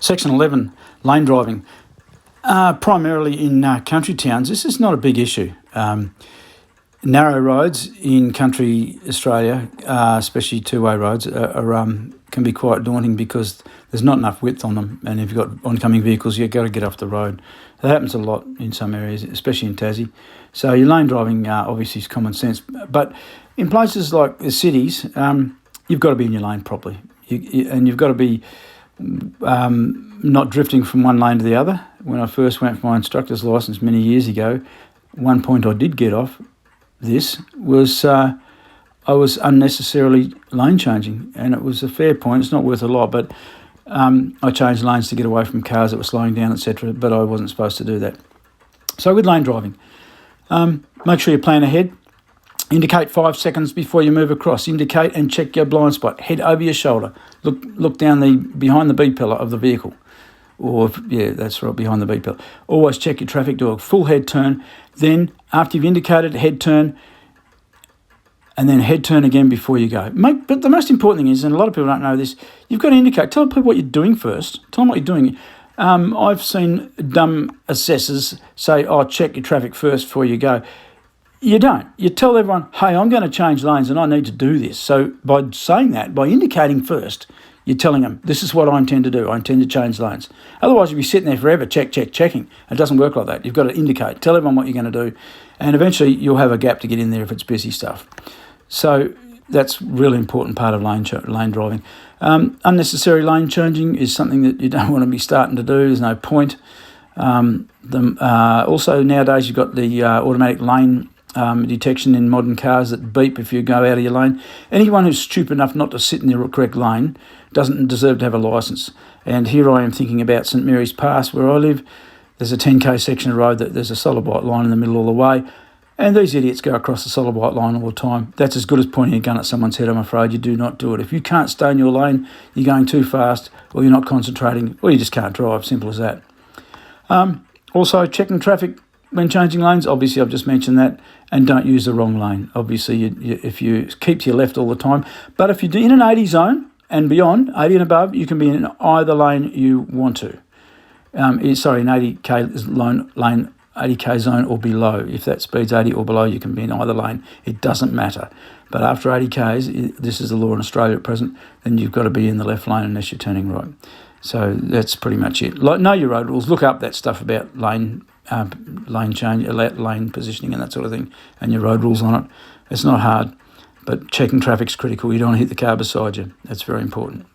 Section 11, lane driving. Primarily in country towns, this is not a big issue. Narrow roads in country Australia, especially two-way roads, can be quite daunting because there's not enough width on them, and if you've got oncoming vehicles, you've got to get off the road. That happens a lot in some areas, especially in Tassie. So your lane driving obviously is common sense, but in places like the cities, you've got to be in your lane properly, and you've got to be not drifting from one lane to the other. When I first went for my instructor's licence many years ago, one point I did get off this was I was unnecessarily lane changing, and it was a fair point. It's not worth a lot, but I changed lanes to get away from cars that were slowing down, etc., but I wasn't supposed to do that. So with lane driving, make sure you plan ahead. Indicate 5 seconds before you move across. Indicate and check your blind spot. Head over your shoulder. Look down behind the B-pillar of the vehicle. That's right, behind the B-pillar. Always check your traffic door. Full head turn. Then, after you've indicated, head turn, and then head turn again before you go. But the most important thing is, and a lot of people don't know this, you've got to indicate. Tell people what you're doing first. Tell them what you're doing. I've seen dumb assessors say, check your traffic first before you go. You don't. You tell everyone, hey, I'm going to change lanes and I need to do this. So by saying that, by indicating first, you're telling them, this is what I intend to do. I intend to change lanes. Otherwise, you'll be sitting there forever, checking. It doesn't work like that. You've got to indicate. Tell everyone what you're going to do. And eventually, you'll have a gap to get in there if it's busy stuff. So that's a really important part of lane driving. Unnecessary lane changing is something that you don't want to be starting to do. There's no point. Also, nowadays, you've got the automatic lane detection in modern cars that beep if you go out of your lane. Anyone who's stupid enough not to sit in the correct lane doesn't deserve to have a licence. And here I am thinking about St Mary's Pass where I live. There's a 10k section of road that there's a solid white line in the middle all the way, and these idiots go across the solid white line all the time. That's as good as pointing a gun at someone's head, I'm afraid. You do not do it. If you can't stay in your lane, you're going too fast, or you're not concentrating, or you just can't drive. Simple as that. Also, checking traffic when changing lanes, obviously I've just mentioned that, and don't use the wrong lane. Obviously, if you keep to your left all the time, but if you're in an 80 zone and beyond, 80 and above, you can be in either lane you want to. An 80k lane, 80k zone or below. If that speed's 80 or below, you can be in either lane. It doesn't matter. But after 80k's, this is the law in Australia at present, then you've got to be in the left lane unless you're turning right. So that's pretty much it. Know your road rules. Look up that stuff about lane change, lane positioning and that sort of thing, and your road rules on it. It's not hard, but checking traffic's critical. You don't want to hit the car beside you. That's very important.